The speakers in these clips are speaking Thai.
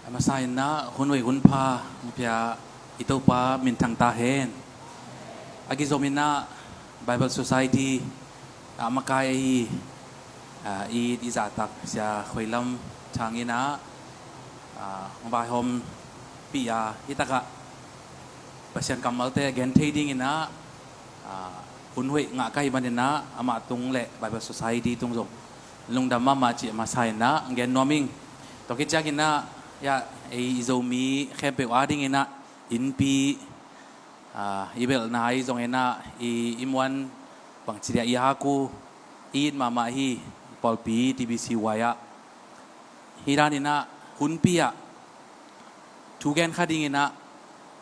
มาใส่นะหุ่นไว้หุ่นพาเพียอิตาปามินทางตาเห็นอากิโซมินะ Bible Society มากายอีจ่าตักเสียคอยลำทางนี้นะบายฮอมปียาอิตากะประชันกรรมอัลเตอร์เกนเทดิ้งนะหุ่นไว้งะไกบันนะอามาตุงเละ Bible Society ตุงส่งลุงดำมาจีมาใส่นะเกนนอมิงตอกิจกินนะยาไอโซมีแค่เปิดว่าดิ้งนะอินปีอีเบลนายตรงนะอิมวันบางทีเดียฮักูอีดมาฮีปอลปีทีบีซีวายะฮีรานินะหุ่นปีอะทุกแกนขัดดิ้งนะ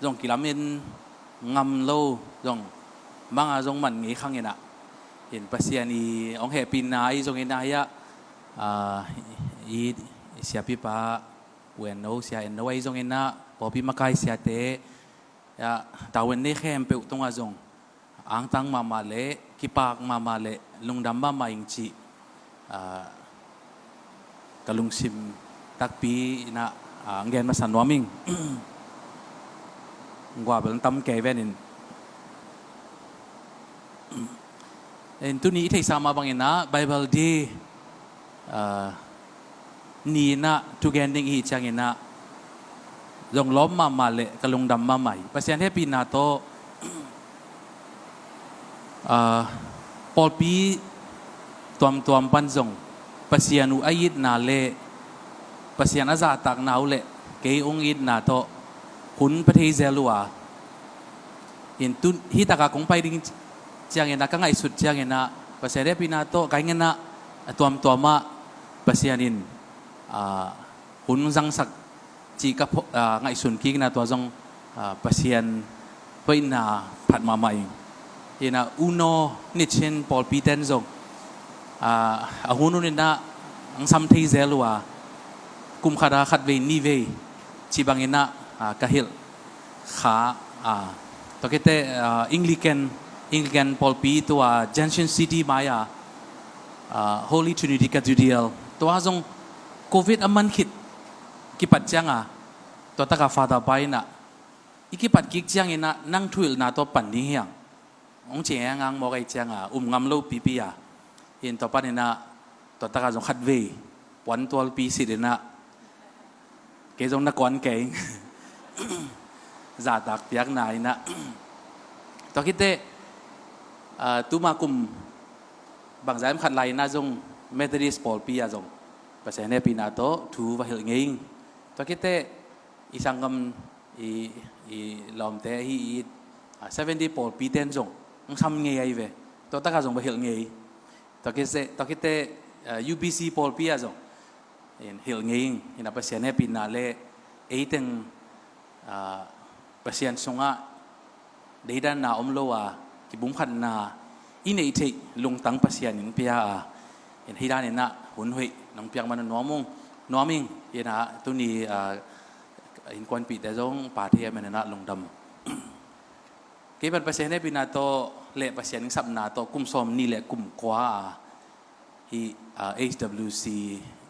ตรงกิลามินงำโลตรงบางอาตรงมันงี้ข้างนะเห็นปัสยานีองเหปินนายตรงนะยะอีเสียพิปะเวนโนเสียเอ็นโนไอตรงนะพอพิมาไกเสียเตะดาวันนี้แค่เปิดตรงอาจงอ่างตังมาเละกิปากมาเละลุงดำมาอิงจีกลุงซิมตักปีนะเงินมาสันวามิงกว่าเป็นตั้มแก่เวนินตัวนี้ที่สามาบังเงินนะไบเบิลดีนี่นะทุกแกนดิ้งอีจังเงินนะลงล้อมมาเละกลุงดำมาใหม่ประเทศให้ปีนาโตปอลปีตัวปันจงปัสยานุอายิดนาเล่ปัสยานาจาตักนาวเล่เกยองอิดนาโตหุ่นประเทศเซลัวเห็นตุนฮิตากาคงไปดิ้งเจียงเงินนะก็ไงสุดเจียงเงินนะปัสยาได้ปีนาโตไกเงินนะตัวมาปัสยานินหุ่นจังสักจีกับไงสุนกิกนะตัวจงปัสยานไปนาผัดมาใหม่เห็นนะอุโนนิชเชนปอลปีเทนจงหุ่นนี่นะอังซัมเทเซลัวกุมขาดาขัดเวนีเวจีบังเงินนะกะฮิลขาตอนเกตอังกฤษพอลปีตัวเจนชินซิตี้มายาHoly Trinity Cathedral ตัวจงโควิดมันคิดกิปัดจังตัวตะกาฟาดาไปนะอีกิปัดกิกจังเงินนะนั่งทุยนะตัวปั่นดิ้งเฮียงองเจียงงบอกไอ้จังงำโลปีเห็นตัวปั่นนะตัวตะกาจงขัดเววันตัวปีสิเดนะเกจงนักกวนเก่งจาตักเปียกนายนะตัวคิดเตตุมากุมบางใจมันขัดไหลนะจงเมทอดิสปอลปีจงภาษาเนี่ยปีนาโตทูว่าเฮลเงิงตัวคิดเตอีสังกำอีลอมเตอี70ปอลปีเต็นจงต้องทำเงยเวตัวตะกาจงว่าเฮลเงยตัวคิดเตUBC ปอลปีจงเฮลเงิงเห็นภาษาเนี่ยปีนาเล่ไอ้ตึงภาษาสงะเดียดนาอมโลวาที่บุ้มขันนาอินเอทิลงตั้งภาษาหนึ่งเปียเห็นที่ด้านนี้นะหุ่นหุยน้องเปียกมันน้อมิงเห็นนะตัวนี้อินควันปีแต่จงป่าเทียมันนะลงดำเกี่ยวกับภาษาเนี่ยปีนาโตเละภาษาหนึ่งสับนาโตกุมซอมนี่แหละกุมกว่าที่HWC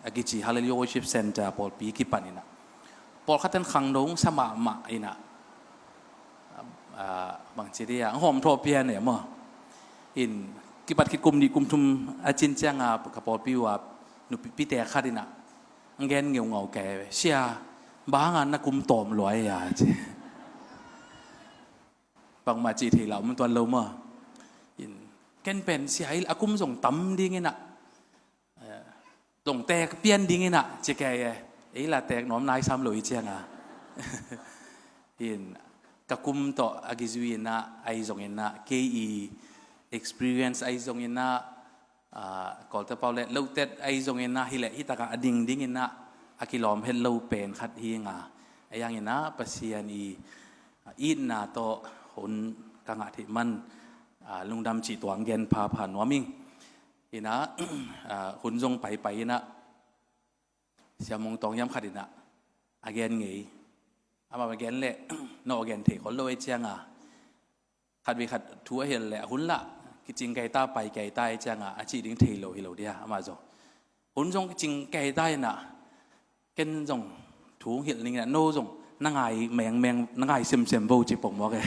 อากิจิ Hallelujah Worship Center ปอลปีกี่ปันนี่นะปอลขัดทันขังดงสมามาอินะบางทีเดียหอมโทเปียเนี่ยมั้งอินกิปัดคิดกุมดีกุมทุมอาจินเจ้างกับปอลปีว่าหนุปีแต่ขัดนี่นะเงินเงียวเงาแก่เชียบางอันนักกุมตอมลอยอ่ะจีบางมาจีที่เรามันตัวเรามั้งอินเกินเป็นเสียอากุมส่งตั้มดีเงี้ยนะส่งแตกเปลี่ยนดีเงี้ยนะเจ๊แกไอ้ละแตกน้อมนายซ้ำลอยเจ้างอินกะกุมต่ออากิจุยนะไอจงเงินนะ KE experience ไอจงเงินนะก่อนจะเป่าเล่เล่าเต็ดไอจงเงินนะฮิเล่ฮิตากะดิ่งดิ่งเงินนะอากิลอมเห็นเล่าเป็นขัดเฮียงไอยังเงินนะปัสยานีอินนาโตหุนกังอาทิมันลุงดำจีตัวเงินพาผ่านวามิงอินะหุนจงไปนะเสียมงตองย้ำขัดอินะอาเกนไงอามาเกนเละนอเกนเทคนโลเอเจียงขัดวิขัดทัวเห็นแหละหุ่นละกิจริงไก่ตาไปไก่ตาเจียงอาชีดิ้งเทโลฮิโลเดียอามาจงหุ่นจงจริงไก่ตาน่ะเกนจง ถูเห็นลิงเนี่ยโน่ส่งนั่งไงแมงนั่งไงเซมโบจิปงบอกแก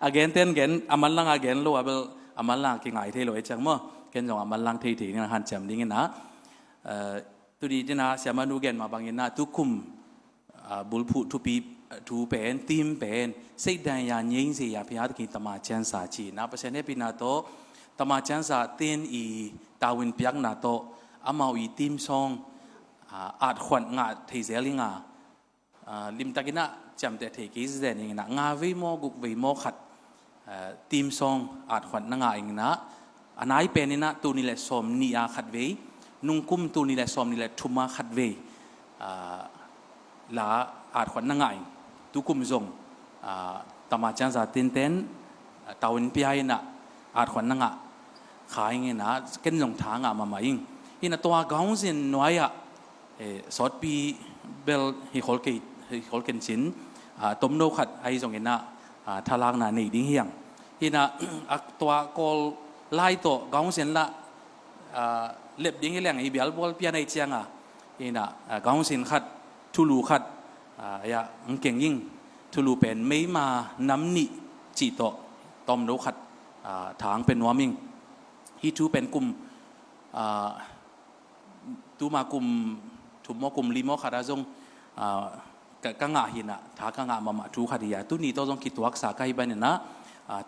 again ten gen amal lang again lo abel amal lang ki ngai thei lo chang mo ken jong amal lang thei thei na han cham ding na tu di jina siama nu gen ma bangin na tu kum bul phu tu pi tu pen tim pen sei dan ya nyin se ya phya ki tama chan sa chi na pa se ne pi na to tama chan sa tin i tawin piak na to amau i tim song at khwan nga thei zelinga lim takina cham te thei ki ze ni na nga vi mo guk vi mo khat team song at khwan na nga ing na anai penina tu ni le som ni a khat ve nung kum tu ni le som ni le thuma khat ve la at khwan na nga ing tu kum zong tama chan za tin ten tawin pi ai na at khwan na nga khai nge na ken long tha nga ma ing ina to gaung sin noya sot pi bel hi khol ken chin tom no khat ai zong ina thalang na nei ding hiang ina aktua kol lai to gaung sen la lep ding leng i bial bol pian ai chianga ina gaung sin khat thulu khat ya ngkeng ying thulu pen mei ma nam ni chi to tom no khat thang pen waming hi tu pen kum tu ma kum thu mo kum li mo khara jong ka nga hina tha ka nga mama thu khadiya tu ni to jong ki tuak sa kai ban na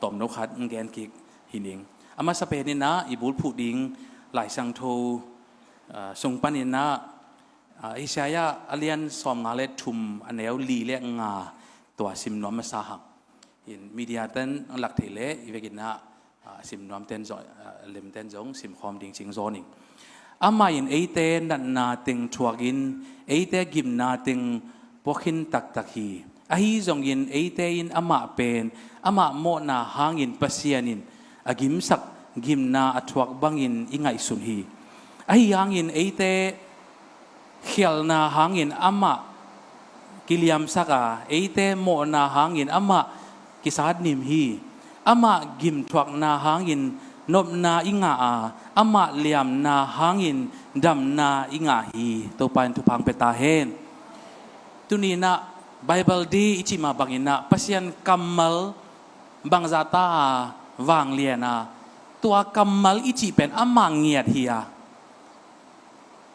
tom no khat ngen ki hining ama sa pe ni na ibul phu ding lai sang tho sung pan ni na isaya alian som nga le thum aneu li le nga to sim nom ma sa ha in media ten lak thele iwegin na sim nom ten zo lem ten jong sim khom ding ching zo ning ama in eite nan na ting thuagin eite gim na ting pokhin tak hi ahi zongin eite in ama pen ama mo na hangin pasianin agim sak gim na athuak bangin ingai sun hi ahi hangin eite khial na hangin ama kiliam saka eite mo na hangin ama kisad nim hi ama gim thuak na hangin nop na inga ama liam na hangin dam na inga hi to pan tu pang peta hen tu ni na bible di ichi ma bangina pasian kamal bang zata wang liana tua kamal ichi pen ama ngiat hiya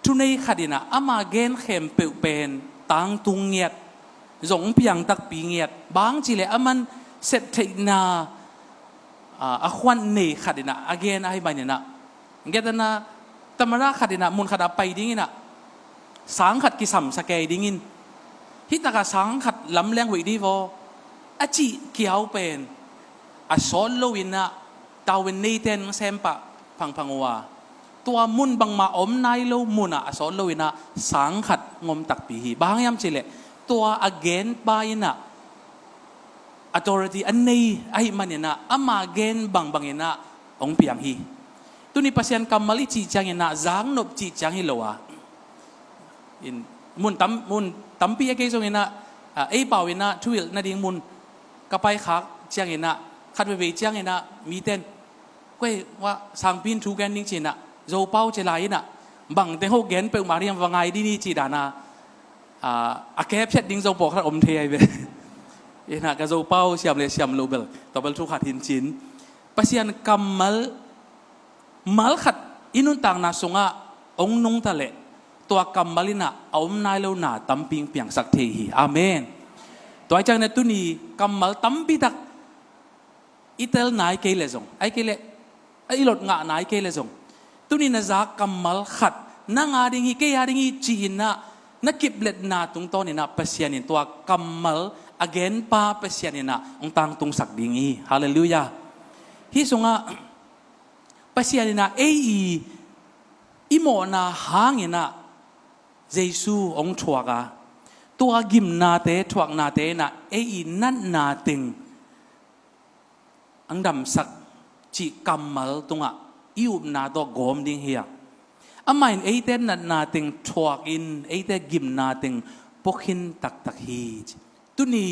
tu nei khadina ama gen khem pe pen tang tung ngiat zong piang tak pi ngiat bang chi le aman set theina akhwan nei khadina again ai banina ngetana tamara khadina mun khada pai dingina sang khat ki sam sakei dingin hitaka sang khat lam leng wi di vo achi kiau pen a solo wina tawen nei ten sempa phangwa tua mun bang ma om nai lo muna a solo wina sang khat ngom tak pi hi bang yam chile tua again baina authority anei ai manina ama gen bangina ong piang hi tuni pasian kamali chi changina zang nop chi changi lowa in mun tampi ake zongina ei pawina thuil na ding mun kapai khak changina khat we changina mi ten kwe wa sangpin thu gan ning china zo pau che lai na bang te ho gen pe mariam wangai di ni chi dana ake phet ding zo pok khat om thei be ina ka zo pau siam le siam lo bel to bel thu khat hin chin pasian kamal mal khat inun tang na sunga ong nung ta leตัวกำมลินะเอาหน้าเลวหน้าตั้มปิงเปียงสักทีอาเมนตัวไอ้จังเนี่ยตุนีกำมลตั้มปีตักอิตาลีนายเกลซงไอ้เกลไอ้หลดงะนายเกลซงตุนีนะจากกำมลขัดนั่งอาดิงีเกยอาดิงีจีนนะนักกิบเล็ดนาตรงต้นนี่นะเปเซียนินตัวกำมลagain ป้าเปเซียนินะองตังตรงสักดิงีฮาเลลูยาฮิสงะเปเซียนินะเออีโมนาหางเนะเยซูองถวกตัวกิมนาเตถวกนาเตนะนั่นนาติงอังดำสักจีกัมมัลตรงอิวนาตัวกอมดิ้งเฮียอามาอินเตนั่นนาติงถวกอินเตกิมนาติงปกินตักฮีตุนี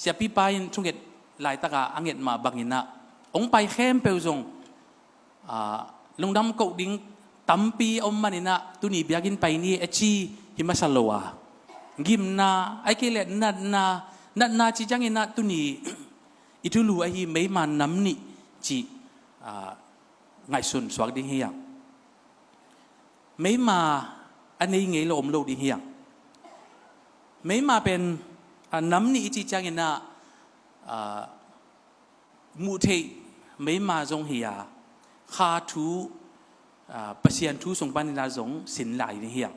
เสียปีไปช่วงเกตหลายตะกาอังเกตมาบังอินะองไปเข้มเปลซงลงดำกดิ้งตั้มปีอมมันนี่นะตุนีเบียกินไปนี่เอชีหิมาสโลวา กิมนาไอเกเลนัดนาจีจังอินาตุนีอิทุลูไอฮีไม่มาน้ำนี่จีไงสุนสวักดิ้งเฮียงไม่มาอันนี้ไงลมโลดิ้งเฮียงไม่มาเป็นน้ำนี่จีจังอินามูเทไม่มาจงเฮียคาทูปัศยันทูส่งปันนาจงสินไหลดิ้งเฮียง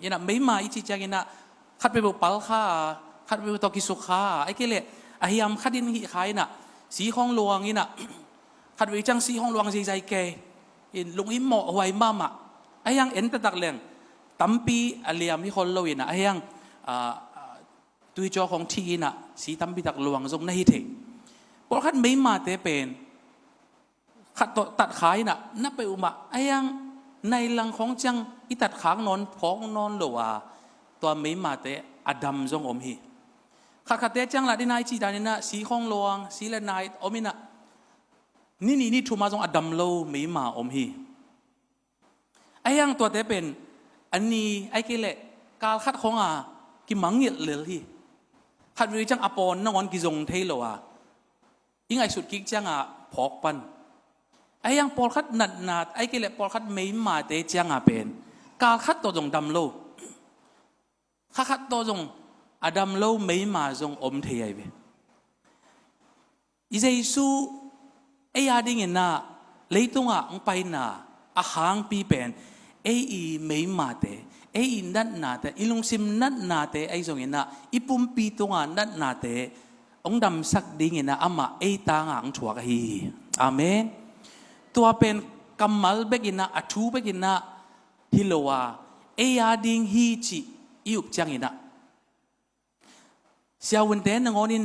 ยันไม่มาจีจังอินาขัดไปบุปผาข้าขัดไปบุตอกิสุข้าไอ้เกลี่ยไอ้ยามขัดดินหิขายน่ะสีห้องหลวงนี่น่ะขัดไปจังสีห้องหลวงใจเกยลุงอิมหมอไว้มาม่ะไอ้ยังเอ็นตะตักเลี้ยงตั้มปีอเลียมที่คนเราเห็นน่ะไอ้ยังตุยจอของทีน่ะสีตั้มปีตักหลวงทรงในฮิตเพราะขัดไม่มาเตเป็นขัดตัดขายน่ะนับไปอุมาไอ้ยังในหลังของจังอีตัดขางนอนพองนอนหลัวตัวไม่มาเตะอดัมจงอมฮีขัดเตะจังละที่นายจีดานี่นะสีของหลวงสีละนายอมินะนี่ทุมาจงอดัมโลไม่มาอมฮีไอ้ยังตัวเตะเป็นอันนี้ไอ้เกล็ดการขัดของกิมังเงียเลยฮีขัดวิจังอปอนนอนกิจงเทโลยิ่งไอ้สุดกิจจังพอกปันไอ้ยังปอลขัดนัดไอ้เกล็ดปอลขัดไม่มาเตะจังเป็นการขัดตัวจงดัมโลข้าขัดตัวจงอดัมโลไม่มาจงอมเทียบอิเจสูไอ้ยาดิ่งน่ะเลยตรงองไปน่ะอาหางปีเป็นไอ้ไม่มาเตไอ้นั่นนาเตอิลุงซิมนั่นนาเตไอ้จงน่ะอีปุ่มปีตรงนั่นนาเตองดำสักดิ่งน่ะอามาไอ้ตางอังชัวกฮีอาเมนตัวเป็นกำมัลเบกิน่ะอัทูเบกิน่ะฮิโลวาไอ้ยาดิ่งฮีจิอิอุกจังอินะเสียวันเดนงอนิน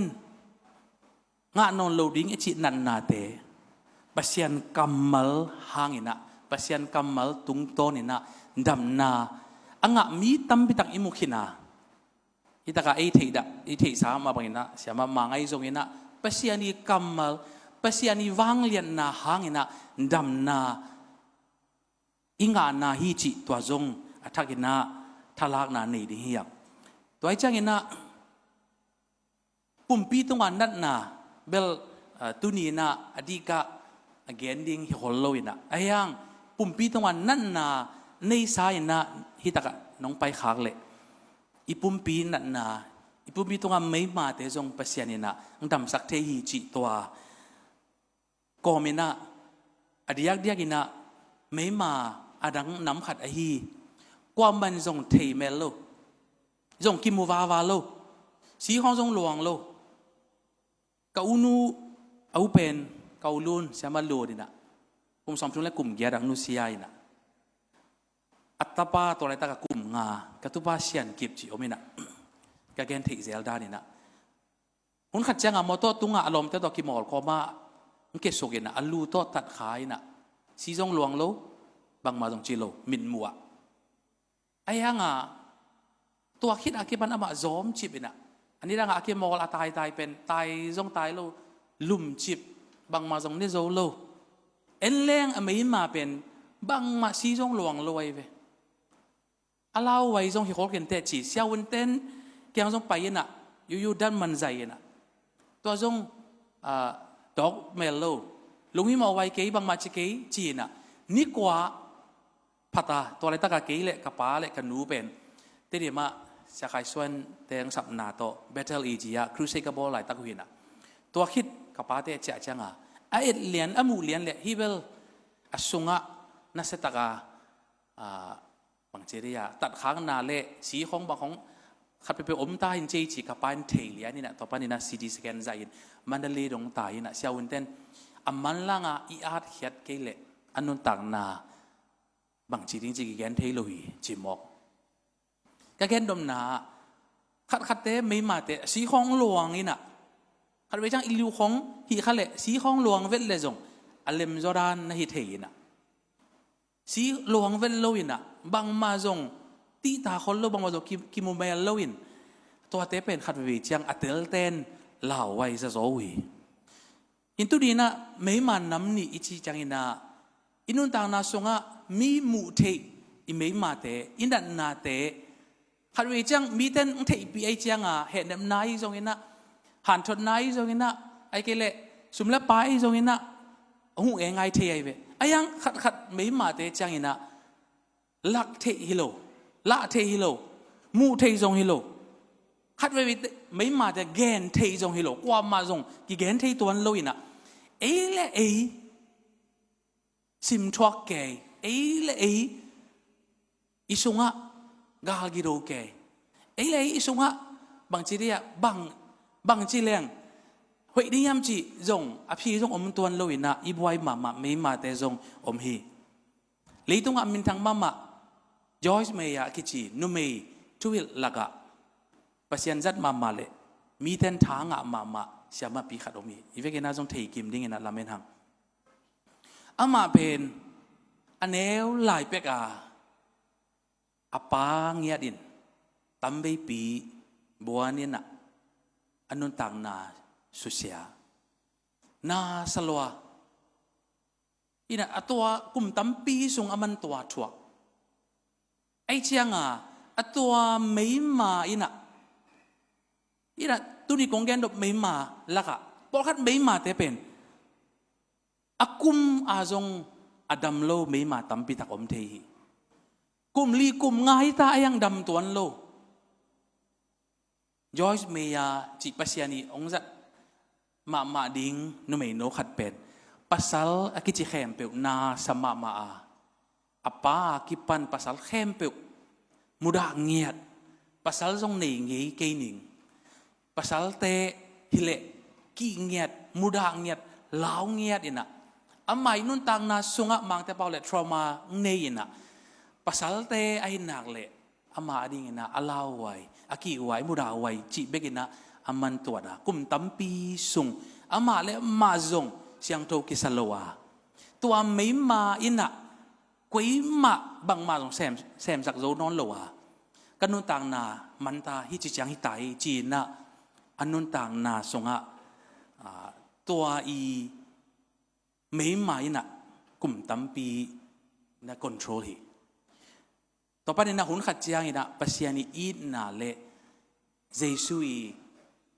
งานนโลดิ้งอิจินันนาเตปัศยันกัมมัลหางอินะปัศยันกัมมัลตุงโตนินะดำนาอ่างมีตั้มพิตักอิมุขินาอิตากาไอเทดะไอเทสามาบังอินะเสียมามังไอจงอินะปัศยันีกัมมัลปัศยันีวางเลียนนาหางอินะดำนาอิงานาฮิจิตัวจงอัฐกินะทลากนาในดิเฮียบตัวไอ้จังเงินะปุ่มปีตรงนั้นน่ะเบลตุนีน่ะอดีกะเกนดิ้งฮิฮอลโลวินะไอ้ยังปุ่มปีตรงนั้นน่ะในสายน่ะฮิตากะน้องไปขากเลยอีปุ่มปีนั่นน่ะอีปุ่มปีตรงนั้นไม่มาแต่จงปัศยานินะอังดำสักเทฮีจิตัวก็ไม่น่ะอดียักเดียกินะไม่มาอดังน้ำขัดไอฮีความมันจงเทเมลโลจงกิมูวาวาโลสีห้องจงหลวงโลกาอุนูเอาเป็นกาอุลุนเสียมาโลดินะผมสอนทุนและกลุ่มเกียรังนุสียาอินะอัตตาปาตัวอะไรตากกลุ่มงากตุปาเชียนกิบจิโอมินะกะเกนเทเซลดานินะหุ่นขัดจังมอโต้ตุงอารมณ์แต่ตัวกิมอลก็มาเกสุกินะอัลลูโตตัดขายนะสีจงหลวงโลบางมาจงจิโลมินมัวไอ้ยังตัวคิดอากิบันอามาจอมจิบอินะอันนี้ร่างอากิมอลตายเป็นตายจงตายโลลุ่มจิบบางมาจงนี่โจโลเอ็นแรงอเมริมาเป็นบางมาซีจงหลวงรวยไปอาลาไว้จงฮิโคเกนเตจิเซียววันเต้นเกียงจงไปนะอยู่ด้านมันใจนะตัวจงดอกเมลโลลุงฮิมเอาไว้เกยบางมาจิเกยจีนะนี่กว่าพัตตาตัวอะไรตากะเกยเละกระป๋าเละกันนูเป็นเดี๋ยวมาจะใครส่วนเตียงสับนาโต Battle Asia ครูเซกบอลหลายตะกุยนะตัวคิดกระป๋าเตะเจ้าจังไอ้เลียนอมูเลียนเละฮิเบลอสุงะนัสตากาบางเจริยาตัดค้างนาเละสีของบางของขัดไปอมตาหินเจจิกระป๋าเทเลียนี่นะต่อไปนี่นะซีดีสแกนใจมันได้เลยดงตายนะเช้าวันเต้นอามันล่างอีอาร์ตเขียดเกเละอันนู้นต่างนาบางจีริงจีกิแกนเทโลฮีจิมอกกะแกนดมนาขัดเตะไม่มาเตะสีของหลวงนี่นะขัดไปจังอิลูของฮีขัดเละสีของหลวงเวทเลยจงอัลเลมจอดานนะฮิเทียนะสีหลวงเวทโลวินะบางมาจงตีตาคนโลบางมาจงกิโมเมลโลวินตัวเตะเป็นขัดไปจังอัตเตลเตนเหล่าไว้ซะโซวีอินตุดีนะไม่มาน้ำนี่อิจิจังอินะอินุนต่างนาสงะมีมุเทอิไม่มาเตอินดันนาเต ขัดเวจังมีเต้นเทปีไอจังเห็นนายทรงเห็นนะหันทนนายทรงเห็นนะไอเกลสุมละปายทรงเห็นนะหูเองไงเทไอเวไอยังขัดไม่มาเตจังเห็นนะลักเทฮิโลละเทฮิโลมูเททรงฮิโลขัดเวไม่มาแต่แกนเททรงฮิโลกว่ามาทรงกี่แกนเทตัวนั้นเลยนะเอเลเอซิมทวักเกเอเลเออิสุงะกาลกิโรเกเอเลอิสุงะบางจีเรียบางจีเลียงเฮดิยามจีจงอภิจงอมตัวนั้นเลยนะอีบวยมาไม่มาแต่จงอมฮีเลยตรงอามินทางมาจอยส์เมียกิจีนุเมย์ทุวิลลักะปัศยันจัดมาเลยมีเต้นทางมาเสียมาปีขัดอมีอีเวกินาจงเทกิมดิ้งนะลาเมนหังอามาเป็นอันเอวหลายเปกอาปางเงียดินตั้มใบปีบัวนี่นะอันนุนต่างนาสุเสียนาสลัวอินะตัวกลุ่มตั้มปีส่งอามันตัวถั่วไอเชียงตัวไม่มาอินะตุนี่กงแกนดบไม่มาละกะพอคัดไม่มาแต่เป็นอากุมอาจงอดัมโลไม่มาตั้มปีตักอมเทหีกุมลีกุมง่ายตายังดำตัวนั้นโลจอยส์เมียจิปัสยานีองจัดมาดิ้งนุ่มโนขัดเป็นปัสสาวะกิจิเข้มเปิวนาสมาอาป้ากิปันปัสสาวะเข้มเปิวมุดาเงียดปัสสาวะทรงหนีเงี้ยเกนิงปัสสาวะเตฮิเลกี่เงียดมุดาเงียดล้าวเงียดอินะอาไม่นุ่นต่างนาสุงะมังแต่เปล่าเลยทรมาเนยนะpasal te ay nakle ama ading ina alaway aki way muraway chi begina aman tuada kum tampi sung ama le mazong siang to kisalowa tua mai ma ina koi ma bang ma song sem sak zo non lowa kanun tang na manta hi chi chang hi tai chi na anun tang na songa tua i mai ma ina kum tampi na control hiต่อไปในหุ่นขัดเจียงนะปัศยานีอีดนาเลเจสุย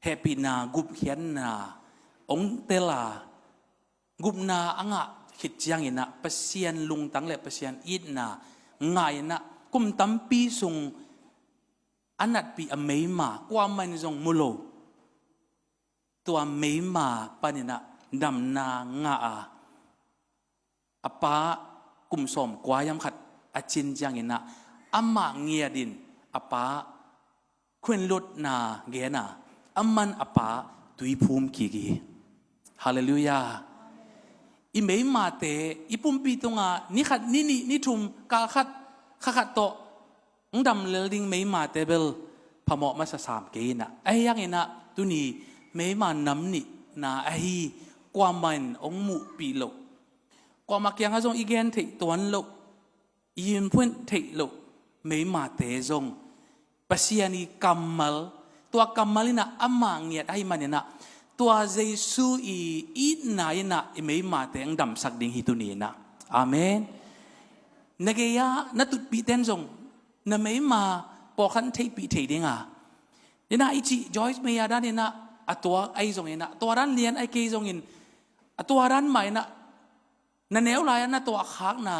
แฮปปี้นากุบเขียนนาองเตลากุบนาอ่างขิดเจียงนะปัศยานลุงตั้งเลปัศยานอีดนาง่ายนะกุมตั้มปีส่งอันนัดปีอเมย์มากว่ามันส่งมุโลตัวเมย์มาปานินะดำนางาอาป้ากุมสมกว่ายำขัดอาจินเจียงนะอามาเงียดินอาป้าควนลดนาเกนาอามันอาป้าตุยภูมิกีฮาเลลูยาอิเมย์มาเตอิปุ่มปีตงนี่ขัดนี่ทุมกาขัดโตงดำเลดิงเมย์มาเตเบลพมอมาสามเกนะไอ้ยังไงนะตุนีเมย์มาน้ำนี่นาไอ้กว่ามันองมุปีโลกว่ามาเกียงเขาส่งอีเกนถิตัวนโลยิมพุ่นถิโลไม่มาเตจงปัศยานีกัมมัลตัวกัมมัลน่ะอามังเงียดให้มันน่ะตัวเยซูอีดนายน่ะไม่มาเตงดำสักดิ่งฮิตุนีน่ะอาเมนนักยานัตุปีเตนจงน่ะไม่มาปอขันเทปีเทดิ่งนี่น่ะอีจีจอยส์เมียด้านนี่น่ะตัวไอจงนี่น่ะตัวร้านเลียนไอเกยจงอินตัวร้านใหม่น่ะนั่นแนวลายน่ะตัวข้างน่ะ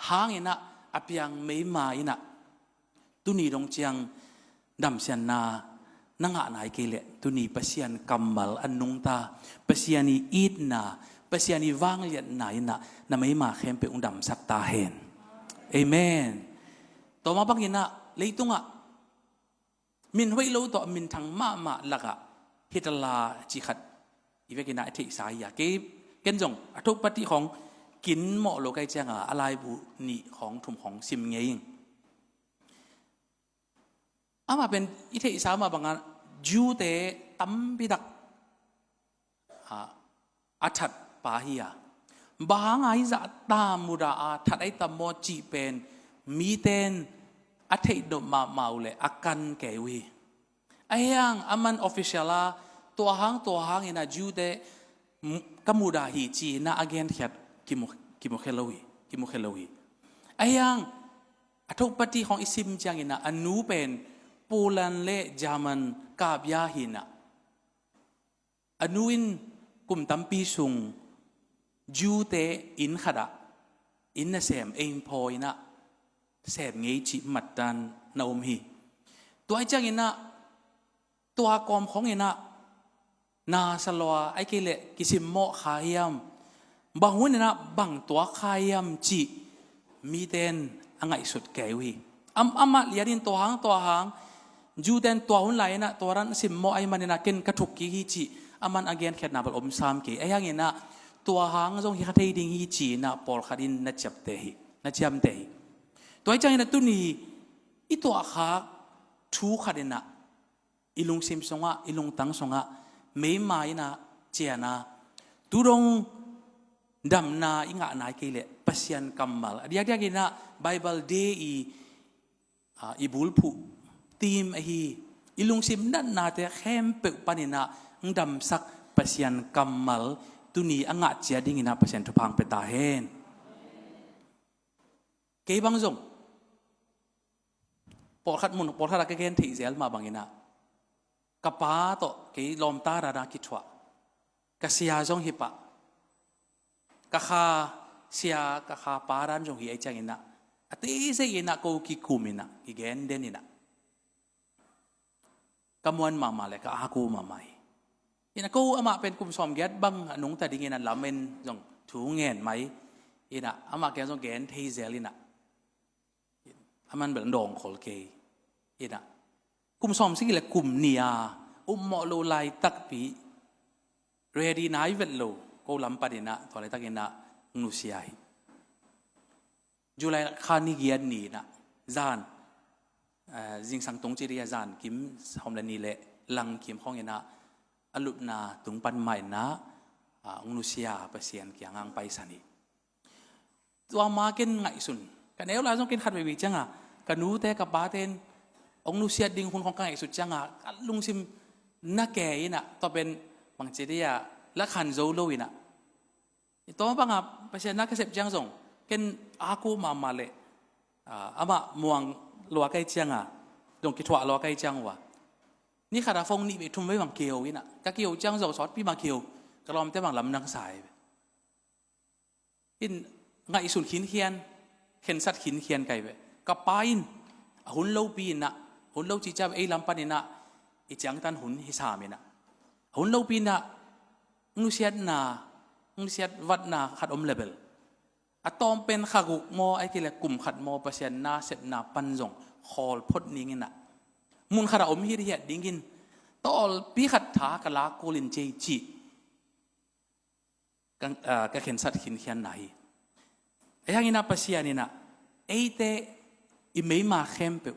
หางนี่น่ะอภิยังไม่มาอิน่ะตุนีดงเจียงดำเสียนนานังอะไรเกลตุนีปัศยานกัมมัลอันนุงตาปัศยานีอีดนาปัศยานีว่างเลียนนายน่ะน่ะไม่มาเข้มเป็นองค์ดำสักตาเห็นเอเมนต่อมาบางอย่างน่ะเลยตุงมินไว้รู้ต่อมินทางมาลักฮิตลาจิขัดอีเวกินาที่สายอยากเก็นจงทุกปฏิของกินเหมาะโลกไกเจียงอะไรบุนีของถุมของซิมเงยอามาเป็นอิเทอิสามาบางจูเตตั้มบิดักอัฐปาฮิยาบางไอจะตามมุราทัดไอตามโมจีเป็นมีเตนอัฐดมาเมาเลอากันแกวีไอยังอามันออฟฟิเชียลตัวหางเห็นจูเตกมุราฮิจีน่าอเกนเขียดกิโมเคโลวีไอ้ยังทุกปฏิของอิซิมจังอินะอนุเป็น โปแลนด์และเยอรมันกาบยาหินะอนุอินกุมตัมปีซุงจูเตอินขดาอินน่ะเสมเองพอยนะเสมเงยจิมัดดันนาอมฮีตัวไอ้จังอินะตัวกอมของอินะนาสลวไอ้เกล็กิสิมโมขายมบางวันอินะบางตัวขายมจิมีเดนอังไงสุดแก่วีอามาเลียดินตัวหางจูเดนตัวหุ่นไหลนะตัวรันสิมโมไอ้มันอินะเกินกระทุกกี่ฮิจิอามันอาเกนเข็ดนาบลอมซามกี่ไอ้ยังอินะตัวหางจงฮิคาเทดิงฮิจินะปอลขัดินนัดจับเตหินัดจำเตหิตัวไอ้จังอินะตุนีอีตัวขาทูขัดินะอิลุงซิมสงะอิลุงตังสงะไม่มาอินะเจียนะตุรงดำนาอิงะนายกิเลปัสยันกัมมัลเดียกกินะไบเบิลเดย์อีบุลผูทีมอิลุงซิมนั่นนาเตเข้มเปิดปานินะดำสักปัสยันกัมมัลตุนีอังะเจียดิ้งอินะปัสยันทุพังเปตาเฮนเกี่ยบังจงปอดขัดมุนปอดขัดก็เกณฑ์ที่เซลมาบังอินะกับป้าโตเกี่ยลอมตาราดาคิดว่ากับเสียจงฮิปะกับข้าเสียกับข้าปารันจงฮิไอจังอินะอัตย์เสียอินะกูกิคุมินะกิเกนเดนินะกับมวนมามาเลยกับอากูมาใหม่อินะกูอามาเป็นกุมสอมเกตบังนุ่งแต่ดิ่งอินะลาเมนจงถูเงินไหมอินะอามาแกจงเกนที่เซลินะอามันเป็นดองขอลเกย์อินะกุมสอมสิ่งเล็กกุมเนียมอโลไลตักปีเรดีนายเวลโลกูลำปะดินะตัวอะไรตักินะนุสยาฮิจุลัยขานิกียนนี่นะจานจิงสังตงจิริยาจานคิมหอมเลนีเละลังคิมของเงินะอลุนาตุงปันใหม่นะนุสยาเปเซียนเกียงอังไปสันีตัวมาเก็นไงสุนกันเอวลาจงเก็นขัดไปวิจังอ่ะกันนู้แต่กับบาเทนองนุสยาดิ่งคนของกันไงสุดจังอ่ะลุงซิมนักแก่ยินะต่อเป็นบางจิริยาและขันโจโลวินะตัวบางอ่ะประชาชนนักเก็บจังส่งเก็นอากูมาเลยอามาม่วงลัวใกล้จังอ่ะตรงกิจวัตรลัวใกล้จังวะนี่ขาดฟงนี่ไปทุ่มไว้บางเกียววินะกะเกียวจังส่งสอดพี่มาเกียวกระลอมแต่บางลำนังสายอินไงสุนขินเขียนเข็นสัตว์ขินเขียนไก่ไปกับปาอินหุ่นเล่าปีนะหุ่นเล่าจีจ้าไอ้ลำปานินะอีจังตันหุ่นฮิสามินะหุ่นเล่าปีนะนุเสียดนานุเสียดวัดนาขัดอมเลเบลอะตอมเป็นขกุกโมไอ้ที่เล็กกลุ่มขัดโมเปอร์เซ็นต์นาเสพนาปันจงคอลพดนิ่งนะมุนขัดอมฮิริยะดิ่งกินตอลปีขัดถากะลาโกลินเจจีกะเข็นสัตว์ขินเขียนไหนไอ้ยังอินาปัสยานี่นะไอ้เตอิเมย์มาเข้มเปว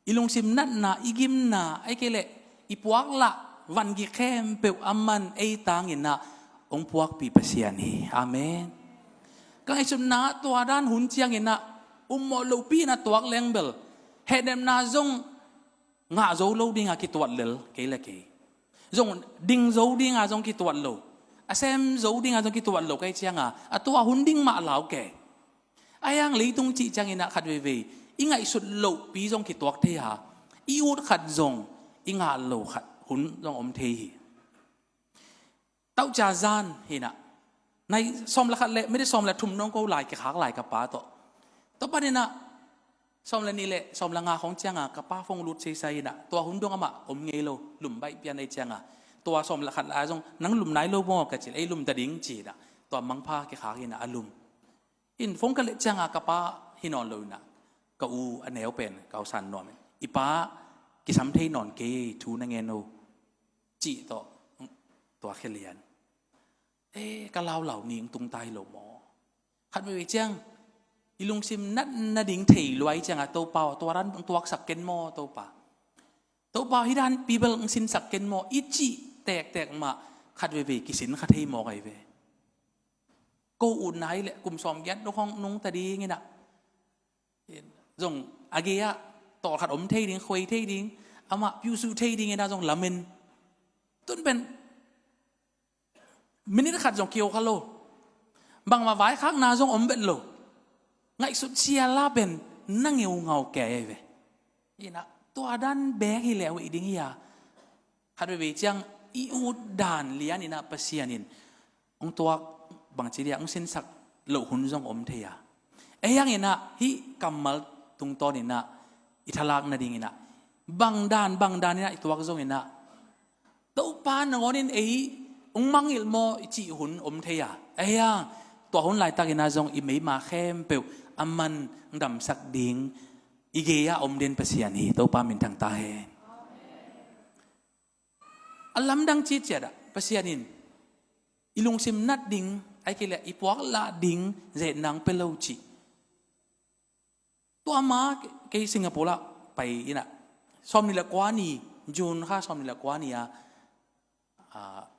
อิลงซิมนัดนาอิกิมนาไอ้เกล็อิปวักละวันกี่เข้มเปวอามันไอ้ตางอินะองพวกปีปัสยานี่อาเมนก็ไอ้สุนนะตัวด้านหุ่นเจียงอินะมอลูปีนะตัวแรงเบลเฮดเดมนาจงงาโจโลดิ้งอากิตัวเลลเกลเกจงดิ้งโจดิ้งอาจงกิตัวโลอาเซมโจดิ้งอาจงกิตัวโลไอ้เจียงอ่ะตัวหุ่นดิ้งมาเหลาแกไอ้ยังลีตรงจีจังอินะขัดเวเวอิงไอ้สุดโลปีจงกิตัวเทียอีอุดขัดจงอิงาโลขัดหุ่นจงอมเทียเต้าจาจานเห็นนะในซอมละขัดเละไม่ได้ซอมละทุ่มน้องก็หลายกระขากหลายกระป๋าต่อไปเนี่ยนะซอมละนี่เละซอมละงาของเจียงกระป๋าฟงรุดใส่ๆนะตัวหุ่นดวงอะอมเงยโลหลุมใบเปียนไอ้เจียงตัวซอมละขัดอาจงนังหลุมไหนโลโมกับจิไอ้หลุมตะดิ้งจีนะตัวมังพากระขากเห็นนะอลุมอินฟงกันเละเจียงกระป๋าหินอนเลยนะก็อูอันแนวเป็นเกาสันนอนอีป้ากิสัมเทนอนเกยทูนังเงินโนจีต่อตัวเขลียนกะลาวเหล่านี้ตุงตายเหล่าหมอขัดไปเจียงอีลุงซิมนัดนาดิ่งเถยรวยจังตัวเปล่าตัวรันตัวสักเกนโมตัวป่าฮิดันปีเบลสินสักเกนโมอิจิแตกมาขัดไปกิสินขัดเทยหมอไงเวกูอุ่นไหนแหละกลุ่มซอมยัดลูกห้องนุ่งตาดีงี้นะจงอาเกียต่อขัดอมเทยดิ่งคุยเทยดิ่งอามาพิวซูเทยดิ่งงี้นะจงละเมนต้นเป็นมินิขัดจงเกี่ยวกันโลบางมาไว้ข้างนาจงอมเป็นโลไงสุดเชียร์ลาเป็นนั่งเงาแก่เว้ยนี่นะ ตัวด้านแบกฮิเลวอีดิ้งเฮียฮัดเวจังอีอูดานเลียนินะปัสยานินองตัวบางทีเดียองเส้นสักเหล่าหุ่นจงอมเทียยังอินะฮิกัมมัลตุงตอนินะอิทลักนาดิ่งอินะบางด้านนี่นะอิตัวกจงอินะตัวปานงอนินองมังอิลโมอิจิหุ่นอมเทียยังตัวหุ่นหลายตากินะจงอิไม่มาเข้มเปลวอามันดำสักดิ่งอีเกียอมเด่นปัสยานีตัวปามินทางตาเฮอัลลัมดังจีเจดะปัสยานินอิลุงซิมนัดดิ่งไอ้เกลี่ยอีพวกละดิ่งเจนังเปลวจีตัวมาเกยสิงคโปร์ละไปอินะสอมนิละกวานีจูนข้าสอมนิละกวานี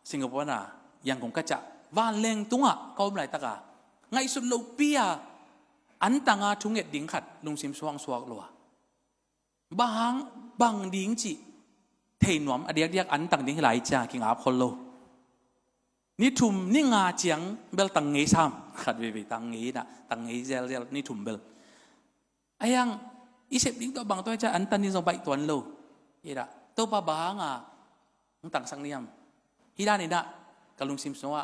สิงคโปร์น่ะยังคงกระจะวานเล่งตุ้งอ่ะเขาไม่ตะกาไงสุดลูปียอันต่างทุ่งเอ็ดดิ่งขัดลุงซิมสว่างสวกลัวบางดิ่งจีเทนวมอเดียกอันต่างดิ่งหลายจ่ากิงอาบคนโลนี่ทุ่มนี่งาเจียงเบลตังเงยซ้ำขัดวิตังเงยนะตังเงยเจลนี่ทุ่มเบลยังอีเสพดิ่งตัวบางตัวจะอันตันนี่ส่งไปตัวโลอีละตัวป้าบางต่างสังเนียมฮีด้านนี่นะกลุงซิมสว่า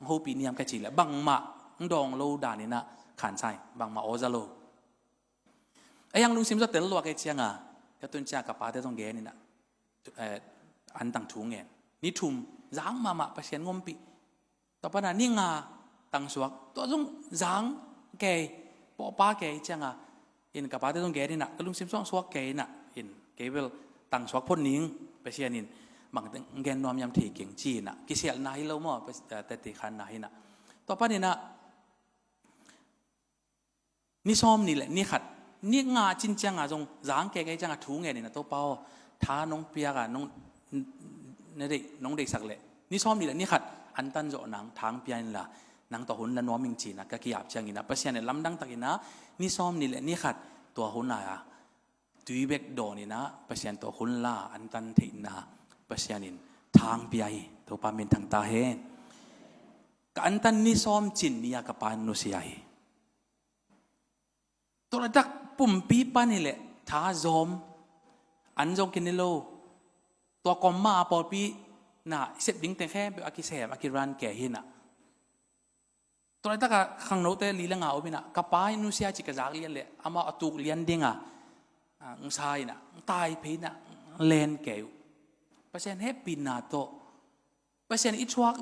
โฮปีเนียมกระจิละบางมาดองโลด่านนี่นะขันใส่บางมาโอซาโลยังลุงซิมจะเตลลัวกระเจียงกระตุ้นจากกับป้าเตตรงเกนี่นะอันต่างทุ่งเงี้ยนี่ทุ่มจางมาประเชียนงมปีต่อไปนั้นนี่งาต่างสวกตัวจงจางแก่ปอป้าแก่เจียงอินกับป้าเตตรงเกนี่นะกลุงซิมสวกแก่น่ะอินเกเวลต่างสวกพ่นนิ่งประเชียนินบางแกนนอมยำถี่เก่งจีน่ะกิเสียนายเราหม้อแต่ติขันนายน่ะต่อไปนี่นะนี่ซ้อมนี่แหละนี่ขัดนี่งาจินจังจงจางแก่จังถูงไงนี่นะตัวเป้าท้าน้องเปียกน้องน้องเด็กสักเลยนี่ซ้อมนี่แหละนี่ขัดอันตันโจหนังทางเปียนละหนังต่อหุ่นละน้อมิงจีนะก็กี่อาบจังนี่นะประเสียนลำดังตะกินนะนี่ซ้อมนี่แหละนี่ขัดตัวหุ่นละตุยเบกโดนี่นะประเสียนตัวหุ่นละอันตันถินะปัสยานินทางเปียตัวปามินทางตาเฮกันตันนิซอมจินนิยากปานนุสยาตัวระดับปุ่มปีปานี่แหละท้าซอมอันจงกินนิโลตัวกอมมาปอปีน่ะเสพดิ้งแต่แค่แบบอากิเสบอากิรันแก่หินะตัวระดับข้างโน้ตเตลีละงาอุบินะกปายนุสยาจิกจากเลียนเลยอามาตุกเลียนดิ้งงสายนะตายเพนะเลนแก่ประเทศเฮปินาโตประเทศอิทวัก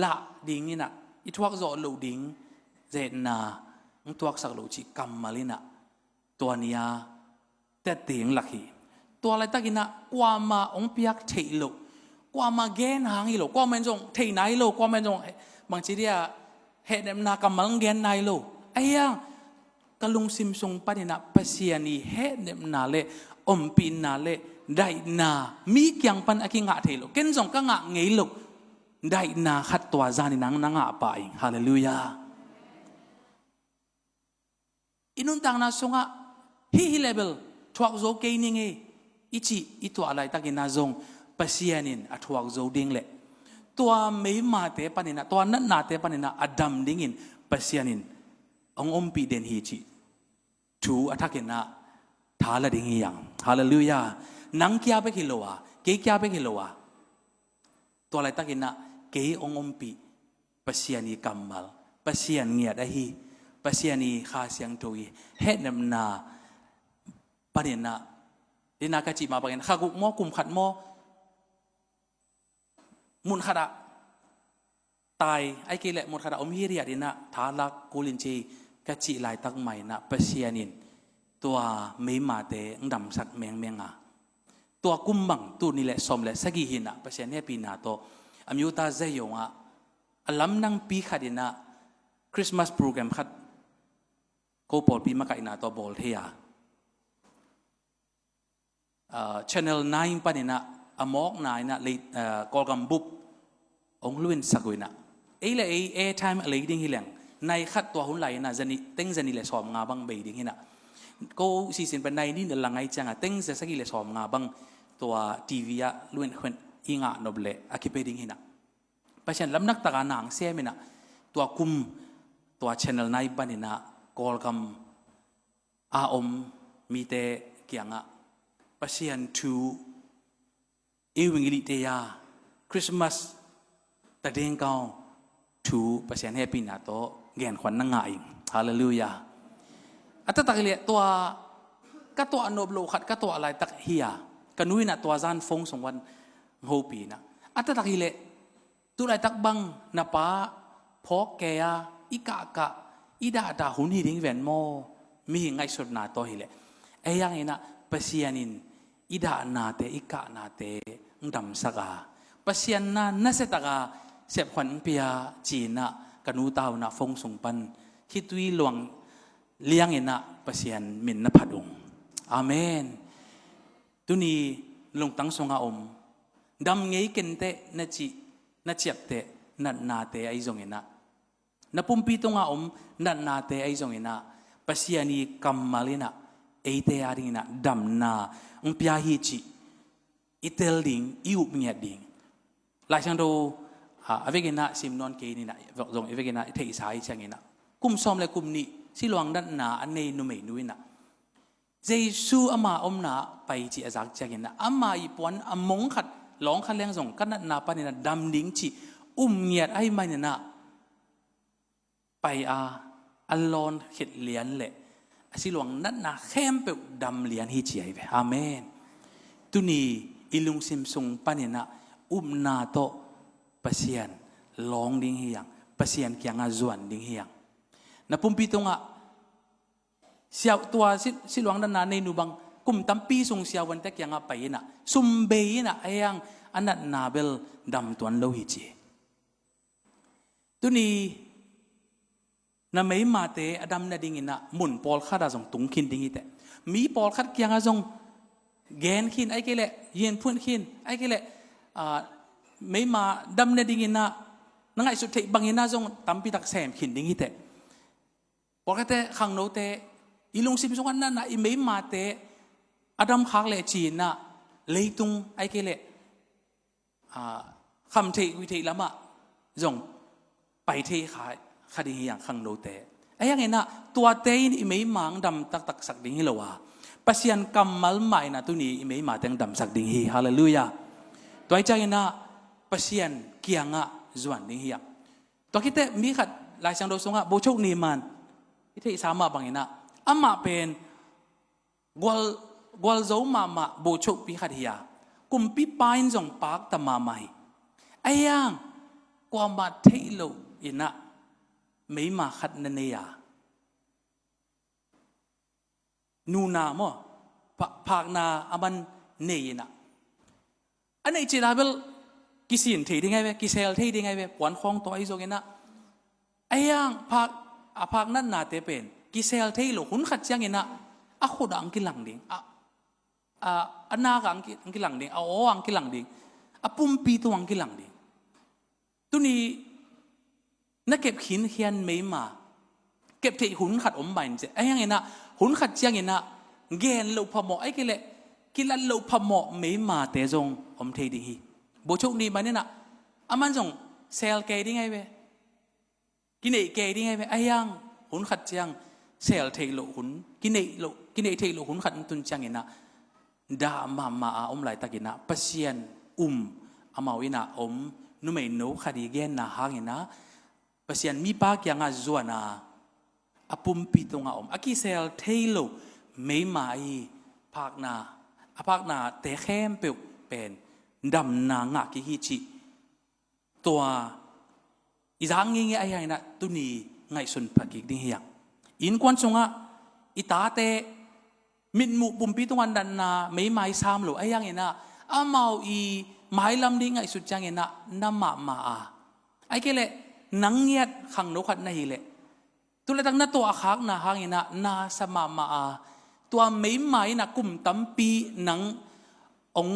ละดิ่งนี่นะอิทวักโจลูดิ่งเจนาตัวสักลูจิกัมมาลินะตัวเนี้ยแต่เตียงหลักฮีตัวอะไรตะกินะกว่ามาองเปียกเทโลกว่ามาเกนหางฮีโลกว่ามันจงเทไหนโลกว่ามันจงบางทีเดียเหตุนากัมมังเกนไหนโลยังกลุงซิมซงปะนี่นะปัสยานีเหตุนาเลอมปีนาเลได้นามีเกียงปันอากิงะเทโลเกนจงก็งะเงยโลได้นาขัดตัวจานินังนังะไปฮาเลลูยาอินุนตังนาสงะฮีเลเบลทวักโจเกนิงอิจิอิตัวอะไรตะกินาจงปัสยานินอัทวักโจดิงเลตัวไม่มาเตปานินะตัวนั้นนาเตปานินะอดัมดิงินปัสยานินองอมปีเดนฮีจิทูอัทกินะทาลดิงิยังฮาเลลูยานังกี้ไปกิโลเกย์กี้ไปกิโลตัวอะไรตะกินะเกย์องอมปีปัสยานีกัมมัลปัสยานีอะไรฮีปัสยานีข้าเสียงตุยเฮ็ดนำนาปะเนนะดินากะจิมาปะเนข้ากุมอกุมขัดมอมุนขัดตายไอ้เกล็ดมุนขัดอมฮิริยดินะทาลักกูลินจีกะจิลายตักใหม่นะปัสยานินตัวไม่มาเตงดำสักเมงตัวกุมบังตัวนี่แหละสมแหละสกิหินะประเทศนี้ปีนาโตอายุตาเจยงอัลลัมนังปีขัดินะคริสต์มาสโปรแกรมขัดก็ปอดปีมาไก่นาโตบอลเทียchannel 9ปะนี่นะอมอกนายนะเลยกอลกัมบุบองลุนสักวินะเลยเอทม์อะไรดิ้งฮิเลงในขัดตัวหุ่นไหลนะจันนี่เต็งจันนี่เลยสอบงาบังเบยดิ้งฮินะก็ซีซันเป็นในนี่เดือดละไงจังเต็งจะสักกี่เลยสอบงาบังตัวทีวีอะล้วนคนอิงะนบเลอาคิเปดิ้งฮินะเพราะฉะนั้นลำนักตะการหนังเสียมินะตัวคุมตัวช่องไหนบ้านี่นะกอลกัมอาอมมีเตเกียงอะ pasien tu ewingili te ya Christmas ta deng kau tu pasien happy na to gen khwan na ngai hallelujah ata takile tua ka to anob lo khat ka to alai tak hiya kanui na tua zan phong song wan hopi na ata takile tu lai tak bang na pa phok ke ya ika ka ida da hun hi ding ven mo mi ngai sot na to hi le ayang ina pasianin ida na te ika na te ngdam saka pasian na nasetaka sep khwan pia china kanu taw na phong sung pan hitui luang liang ina pasian min na phadung amen tuni lung tang songa dam ngei kente na chi na chiap te na te ai zong ina na pumpi to nga na te ai zong ina pasiani kamalina eite arina dam na pia hi chi itel ding iup nya ding lai chang do avegena simnon ke ni na zong avegena thei sai chang ina kum som le kum ni silwang dan na anei nu mei nuina jesu ama na pai chi azak chang ina ama i pon among khat long khat leng zong kan na pa ni na dam ding chi nyat ai mai na pai alon khit lian le silwang nan na khem pe dam lian hi chi ai ve amen tuni ilung sim sung panina na to pasien long ding hiang pasien kyanga zuan ding hiang na pumpi to nga siaw tua silwang nan na nei nu bang kum tampi sung siawan te kyanga paina sumbe na ayang anat nabel dam tuan lo hi chi tuni na mei mate adam na dingina mun pol khada jong tung khin ding ite mi pol khat kyanga jong gen khin ai kele yen phun khin ai kele mei ma dam na dingina nangai su thei bangina jong tampi tak sem khin ding ite pokate khang no te ilung sim song an na i mei mate adam khak le chi na leitung ai kele kham thei wi thei lama jong pai thei khai khadi yang khang no te ayang ena tua te in i mei mang dam tak tak sak ding hilowa pasian kamal mai na tu ni i mei ma teng dam sak ding hi hallelujah toy chang ena pasian kianga zuan ding hi to kite mi khat lai sang do songa bo chok ni man i thei sama bang ena ama pen gwal zo ma bo chok pi khat hiya kum pi pain jong pak ta ma mai ayang kwa ma thei lo ina mấy mà khát nên này nu na mo phạc na aman này na anh ấy chỉ là bel kisin thấy đi ngay về kisel thấy đi ngay về quán khong toy rồi na ayang phạc nan na te pen kisel thấy lo hun khát chang na ako da ang kilang ding anak ang kilang ding o ang kilang ding apumpi to ang kilang ding tu niนักเก็บหินเฮียนไม่มาเก็บที่หุ่นขัดใบเจไอ้ยังไงนะหุ่นขัดยังไงนะเกณฑ์เราพมอไอ้กิเลกิลันเราพมอไม่มาแต่จงเทดีฮีโบโชคดีมาเนี่ยนะอามันจงเซลเกย์ได้ไงเว้กินเอเกย์ได้ไงเว้ไอ้ยังหุ่นขัดยังเซลเทโลหุ่นกินเอเทโลหุ่นขัดตุนจังไงนะดามาไหลตะกินะปัสยันอามาวินะนุ่มไม่โนคดีเกณฑ์นะหางไงนะpasian mi pa kya nga zuana apum pi to nga akisel thailo mei mai phak na te khem pe pen dam na nga ki hi chi tua izang ngi ai hai na tuni ngai sun phakik ding hiang in kwan chunga ita te min mu pum pi to ngan dan na mei mai sam lo ai yang ina amau i mai lam ding ngai su chang ina nama ma ai keleนังเงียดขังนกขัดในเลยตัวเล็กนั่นตัวขากน่ะหางน่ะน่าสมามาตัวไม่ไหมน่ะกุ่มตั้มปีนังอง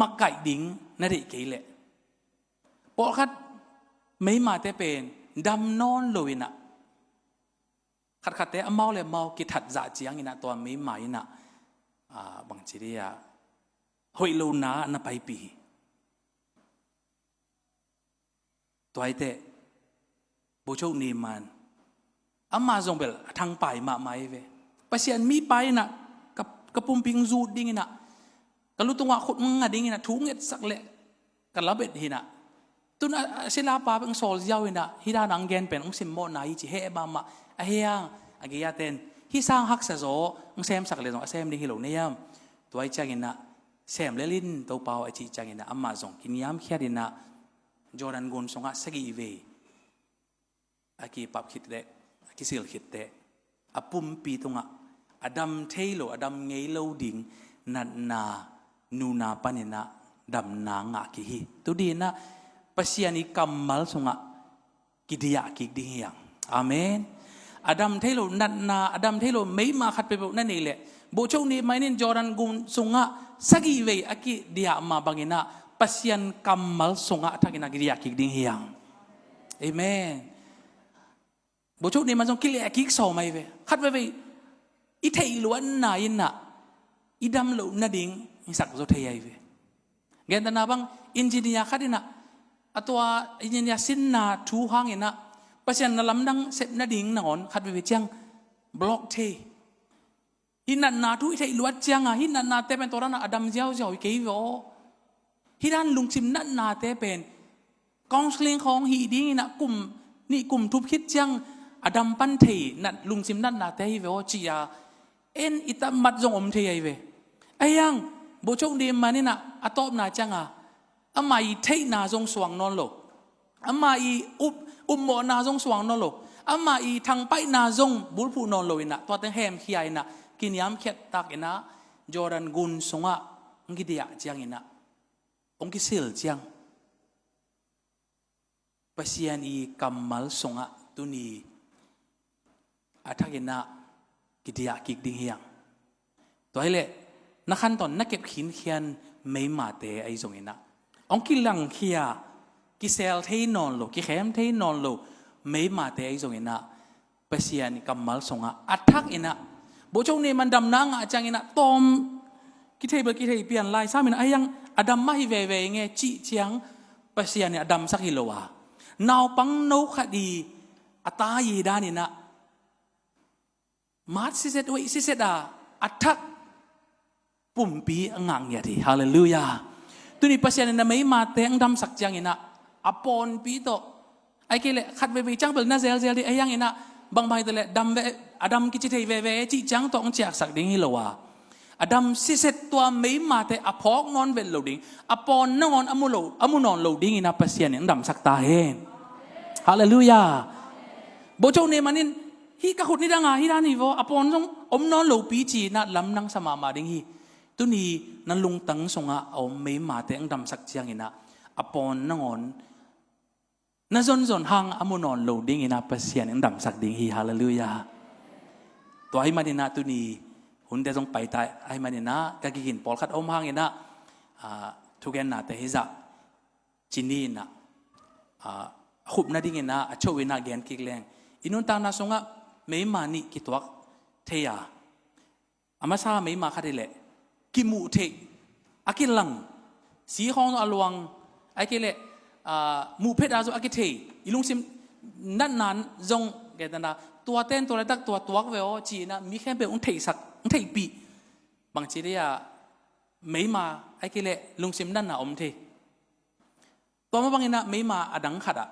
มักไก่ดิ้งนั่นเองกี่เลยพอคัดไม่มาแต่เป็นดำนอนลอยน่ะขัดแต่เมาเลยเมากิดถัดจ่าเจียงน่ะตัวไม่ไหมน่ะบางทีอ่ะหอยลูน่ะน่ะไปปีตัวไอ้เต้โบโชนีมันอามาจงเบลทางไปมาไม่เวปัสยันมีไปน่ะกับปุ่มปิงจูดดิ้งน่ะ kalau tunga khut ngading ina thunget sakle kalabet hina tun sila pa ang sol yaw ina hira nang gen pen ang simmo na chi he ba ma ahia agiyaten hi sang hak sa zo ang sem sakle zo asem ding hilo neyam tuai changina sem lelin to pau achi changina amma zong kinyam khiadina Jordan gun songa sagi ve aki pap khit le aki sil khit te apum pi tunga adam thailo adam ngei lo ding nat na nuna panina dam na nga ki hi tu di na pasiani kamal songa kidia ki ding yang amen adam thailo nat na adam thailo mei ma khat pe na nei le bo chou ni mai nin Jordan gun songa sagi ve aki dia ma bangina pasian kamal songa thakina kidia ki ding yang amen bộ chỗ này mà trong kia kí sầu mày về khát về về ít thấy luôn na in na ít đâm lụn na điên sặc rồi thấy ai về nghe ta na bang engineer khát đi na atwa engineer xin na thu hang in na pasian na lam dang set na điên na on khát về chăng block thế hin na thu thấy luôn chăng à hin na te pen tora na adam giao giao cái vô hin dan lung chim na te pen counseling ของ hi ding na kum ni kumทุบคิดจังอดัมปันเทนัดลุงซิมนัดนาเตยเวอจียาเอ็นอิตามัดจงอมเทยเวไอ้ยังโบจงดีมานี่นะอะตอบนาจังอ่ะอามาอีเทนาจงสว่างนอนโลอามาอีอุมโมนาจงสว่างนอนโลอามาอีทางไปนาจงบุลพูนอนโลอินะตัวเต็งแฮมขี้ไอนะกินยามเข็ดตักอินะจอรันกุนสงะงิเดียจังอินะองกิสิลจังpasian i kamal songa tuni athagina kidia kik ding hiang toile na khan ton na kep khin khian mei ma te ai zongina ong kilang khia ki sel thei non lo ki khem thei non lo mei ma te ai zongina pasian i kamal songa athak ina bo chong ne man dam na nga changina tom ki thei ba ki thei pian lai sa min ayang adam ma hi ve ve nge chi chiang pasian ni adam sak hilowa nào bằng nấu khát đi, ta gì đa nè na, mát xí xét vậy xí xét à, thắc, bùm pi ngang vậy thì, hallelujah. Tu ni pasien na mấy mát tiếng đam sắc chăng ina, apon pi to, ai kêu lệ khát về chăng bel na zel đi, ai yang ina, bang bai to lệ đam về, Adam kí chỉ về chỉ chăng to ông chạc sắc đinh hi lo à. Adam xí xét tua mấy mát te apok ngon về lâu đinh, apon ngon amu non lâu đinh ina pasien na đam sắc ta hen. Hallelujah. Bo chou ne manin hi ka khut ni danga hi dan hi vo apon jong om non lo pi chi na lam nang sama ma ding hi tu ni nan lung tang songa om me ma te ang dam sak chiang ina apon nangon na zon hang amunon lo ding ina pasien ang dam sak ding hi hallelujah to ai manina tu ni hun de jong pai tai ai manina ka ki hin pol khat om hang ina thugen na te hi za chini na khub na ding ina acho ina gen ki leng inun ta na songa me ma ni ki twak theya amasa me ma khadile ki mu the akilang si hong alwang ai ke le mu phet a zo akithe ilung sim nan jong ge ta na tua ten tua tak tua twak ve o chi na mi khem be ung thei sak ung thei pi bang chi ya me ma ai ke le lung sim nan na om the to ma bang ina me ma adang khada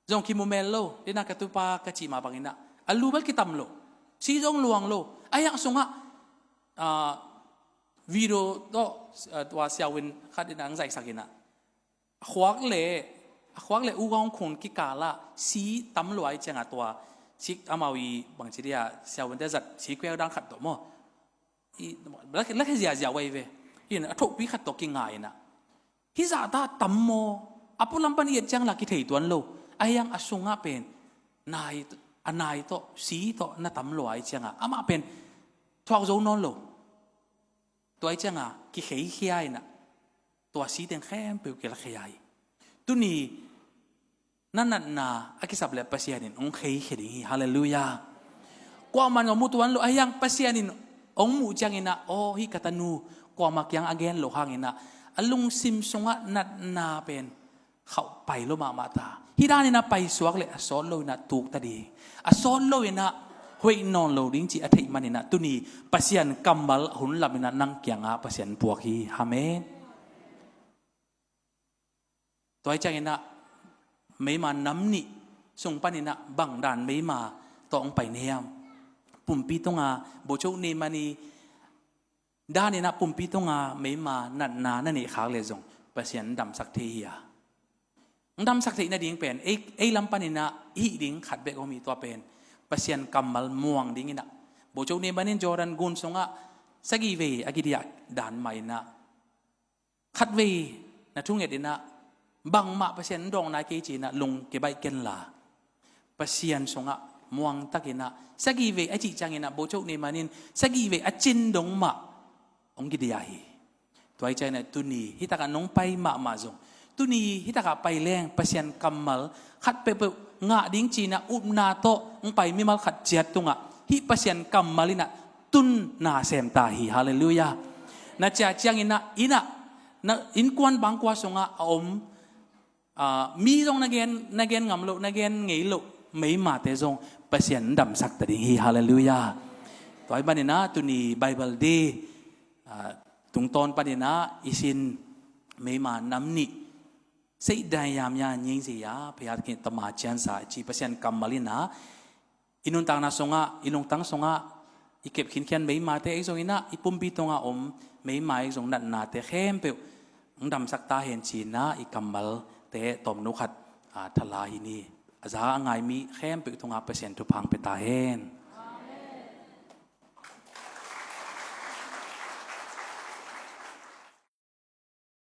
jong ki mu mel lo dina ka tu pa ka chi ma bang ina alu bal kitam lo si jong luang lo ayang sunga video to tua xiao win khadina ang zai sakina khwak le u gong khon ki kala si tam lo ai changa tua chik amawi bang chi dia xiao win da zat si kwel dang khat to mo i la ke zia wei ve in thok pi khat to ki ngai na hi za ta tam mo apulam pan ye chang la ki thei tuan lo ayang asunga pen nai anai to si to na tam lo ai changa ama pen thok zo non loตัวไอ้เจ้าง่ะกิเขยเขียนะตัวสีแดงแข็งเปรี้ยวเกล้าเขียตัวนี้นั่นน่ะอากิสับเล็บปัสยานินองเขยเขยฮาเลลูยากว่ามันงมุตวันโลไอ้ยังปัสยานินองมูจังอินะโอ้ฮิกตันูกว่ามักยังอเกนโลหางอินะอลุงซิมสงะนัดนาเป็นเขาไปโลมาตาฮิดานินะไปสวกเลยอสอนโลนะถูกตาดีอสอนโลนะ ห้วยนอนโลดิ้งจีอัฐิมันนะตุนีปัสยันกัมบัลหุ่นลามินะนังเกียงอาปัสยันพวกฮีฮาเมนตัวไอ้เจ้าเนะไม่มาน้ำนี่ส่งปันนะบังดานไม่มาต้องไปเนียมปุ่มปีตงอาโบโชเนมานีด้านนี้นะปุ่มปีตงอาไม่มานัดนานั่นเองขาวเลยจงปัสยันดำสักทีอ่ะดำสักทีนั่นดิ้งเป็นไอ้ลำปันนะอีดิ้งขัดเบกมีตัวเป็นปัสยันกัมมัลม่วงดิ้งนะโบโชเนมานีจอรันกุนสงะสกีเวอากิดิยาด่านใหม่นะขัดเวนะทุ่งเอ็ดนะบางมาปัสยันดองนายเกจีนะลงเก็บใบเกนลาปัสยันสงะม่วงตะกินะสกีเวอจิจังนะโบโชเนมานีสกีเวอจินดงมาองกิดิยาฮีตัวไอ้ใจเนี่ยตุนีฮิตากันน้องไปมาจงตุนีฮิตากันไปแรงปัสยันกัมมัลขัดเปเปงะดิ้งจีนะอุบนาโตองไปมิมัลขัดเจียตุงะฮิปัสยันกัมมัลินะตุนนาเซมตาฮีฮาเลลูยานะเจ้าเจียงนะอินกวนบางกว่าสงะอมมีจงนักเรียนงำลุนักเรียนเงยลุไม่มาแต่จงปัสยันดำสักแต่ดิ้งฮีฮาเลลูยาตัวไอ้บ้านนะตุนีไบเบิลดีตุงตอนปฏิณาอิสินไม่มาน้ำนิเสียดายยามยายิงเสียพยาธิตมาเชียนสายจีเปอร์เซ็นต์กำมาลินาอินุนตังนาสงะอินุงตังสงะอีเก็บขินเขียนไม่มาแต่ไอ้สงอินะอีปุ่มปีตงะไม่มาไอ้สงนัดนาแต่เข้มเปล่าดำสักตาเห็นจีนะอีกำมาลแต่ตอมนุขัดทลาหินีอาจารย์ไงมีเข้มเปล่าตงะเปอร์เซ็นต์ทุพังไปตาเห็น